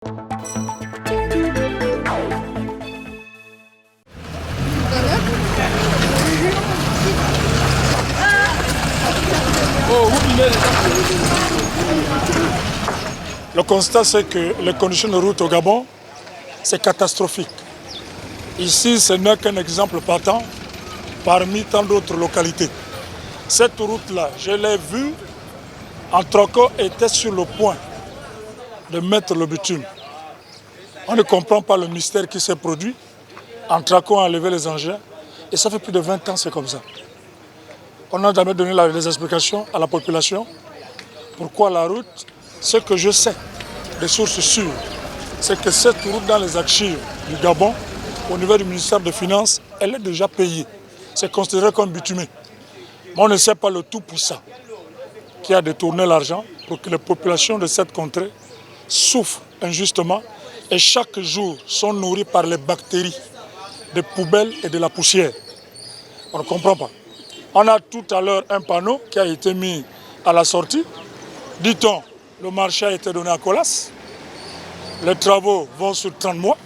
Le constat, c'est que les conditions de route au Gabon, c'est catastrophique. Ici, ce n'est qu'un exemple patent parmi tant d'autres localités. Cette route-là, je l'ai vue, Antraco était sur le point de mettre le bitume. On ne comprend pas le mystère qui s'est produit. Antraco a enlevé les engins et ça fait plus de 20 ans, c'est comme ça. On n'a jamais donné les explications à la population. Pourquoi la route? Ce que je sais, des sources sûres, c'est que cette route dans les archives du Gabon, au niveau du ministère des Finances, elle est déjà payée. C'est considéré comme bitumé. Mais on ne sait pas le tout puissant qui a détourné l'argent pour que les populations de cette contrée souffrent injustement et chaque jour sont nourries par les bactéries des poubelles et de la poussière. On ne comprend pas. On a tout à l'heure un panneau qui a été mis à la sortie. Dit-on, le marché a été donné à Colas. Les travaux vont sur 30 mois.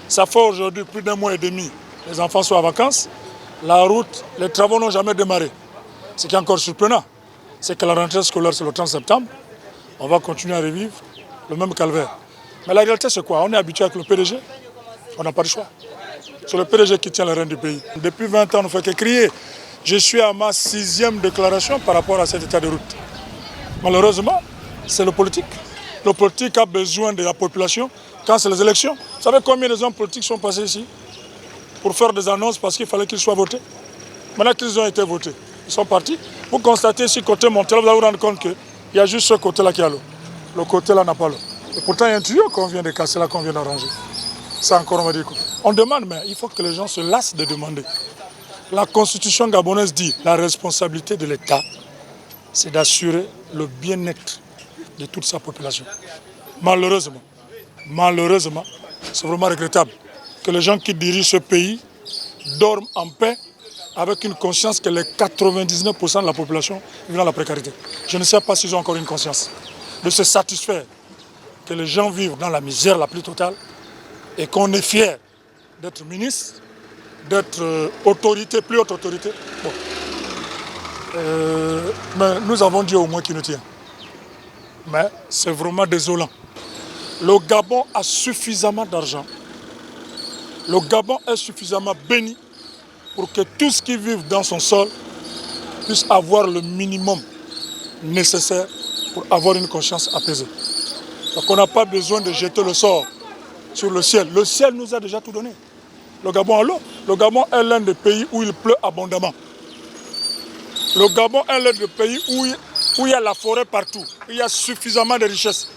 Ça fait aujourd'hui plus d'un mois et demi. Les enfants sont en vacances. La route, les travaux n'ont jamais démarré. Ce qui est encore surprenant, c'est que la rentrée scolaire, c'est le 30 septembre. On va continuer à revivre le même calvaire. Mais la réalité, c'est quoi? On est habitué avec le PDG. On n'a pas le choix. C'est le PDG qui tient les rênes du pays. Depuis 20 ans, on ne fait que crier. Je suis à ma 6e déclaration par rapport à cet état de route. Malheureusement, c'est le politique. Le politique a besoin de la population quand c'est les élections. Vous savez combien de hommes politiques sont passés ici pour faire des annonces parce qu'il fallait qu'ils soient votés? Maintenant qu'ils ont été votés, ils sont partis. Vous constatez ici, côté Montel, vous allez vous rendre compte qu'il y a juste ce côté-là qui a l'eau. Le côté-là n'a pas l'eau. Et pourtant, il y a un tuyau qu'on vient de casser là, qu'on vient d'arranger. Ça encore, on va dire quoi? On demande, mais il faut que les gens se lassent de demander. La constitution gabonaise dit la responsabilité de l'État, c'est d'assurer le bien-être de toute sa population. Malheureusement, c'est vraiment regrettable que les gens qui dirigent ce pays dorment en paix avec une conscience que les 99% de la population vivent dans la précarité. Je ne sais pas s'ils ont encore une conscience de se satisfaire que les gens vivent dans la misère la plus totale et qu'on est fier d'être ministre, d'être autorité, plus haute autorité. Bon. Mais nous avons Dieu au moins qui nous tient. Mais c'est vraiment désolant. Le Gabon a suffisamment d'argent. Le Gabon est suffisamment béni pour que tous qui vivent dans son sol puissent avoir le minimum nécessaire pour avoir une conscience apaisée. Donc on n'a pas besoin de jeter le sort sur le ciel. Le ciel nous a déjà tout donné. Le Gabon a l'eau. Le Gabon est l'un des pays où il pleut abondamment. Le Gabon est l'un des pays où il y a la forêt partout. Il y a suffisamment de richesses.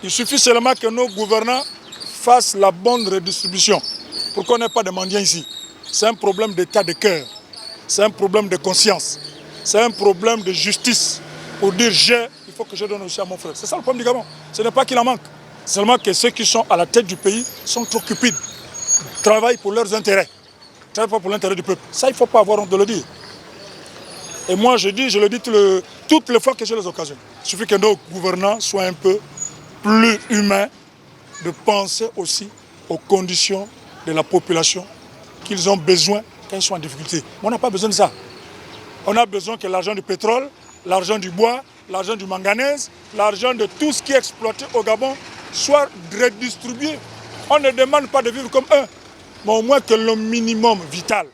Il suffit seulement que nos gouvernants fassent la bonne redistribution pour qu'on n'ait pas de mendiants ici. C'est un problème d'état de cœur. C'est un problème de conscience. C'est un problème de justice. Pour dire il faut que je donne aussi à mon frère. C'est ça le problème du Gabon. Ce n'est pas qu'il en manque. Seulement que ceux qui sont à la tête du pays sont trop cupides. Travaillent pour leurs intérêts. Travaillent pas pour l'intérêt du peuple. Ça, il ne faut pas avoir honte de le dire. Et moi, je le dis toutes les fois que j'ai les occasions. Il suffit que nos gouvernants soient un peu plus humains, de penser aussi aux conditions de la population qu'ils ont besoin quand ils sont en difficulté. Mais on n'a pas besoin de ça. On a besoin que l'argent du pétrole, l'argent du bois, l'argent du manganèse, l'argent de tout ce qui est exploité au Gabon soit redistribué. On ne demande pas de vivre comme eux, mais au moins que le minimum vital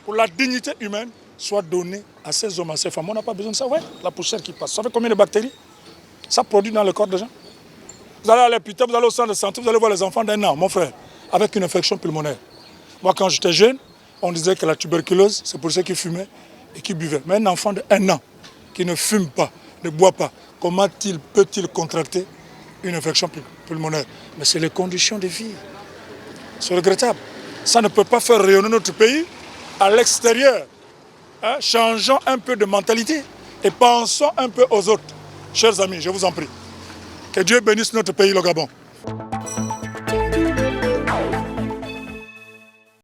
pour la dignité humaine soit donné à ces hommes, à ces femmes. On n'a pas besoin de ça. Ouais, la poussière qui passe. Ça fait combien de bactéries ça produit dans le corps des gens? Vous allez à l'hôpital, vous allez au centre de santé, vous allez voir les enfants d'1 an, mon frère, avec une infection pulmonaire. Moi, quand j'étais jeune, on disait que la tuberculose, c'est pour ceux qui fumaient et qui buvaient. Mais un enfant d'1 an qui ne fume pas, ne boit pas, comment peut-il contracter une infection pulmonaire? Mais c'est les conditions de vie. C'est regrettable. Ça ne peut pas faire rayonner notre pays à l'extérieur. Hein? Changeons un peu de mentalité et pensons un peu aux autres. Chers amis, je vous en prie. Que Dieu bénisse notre pays, le Gabon.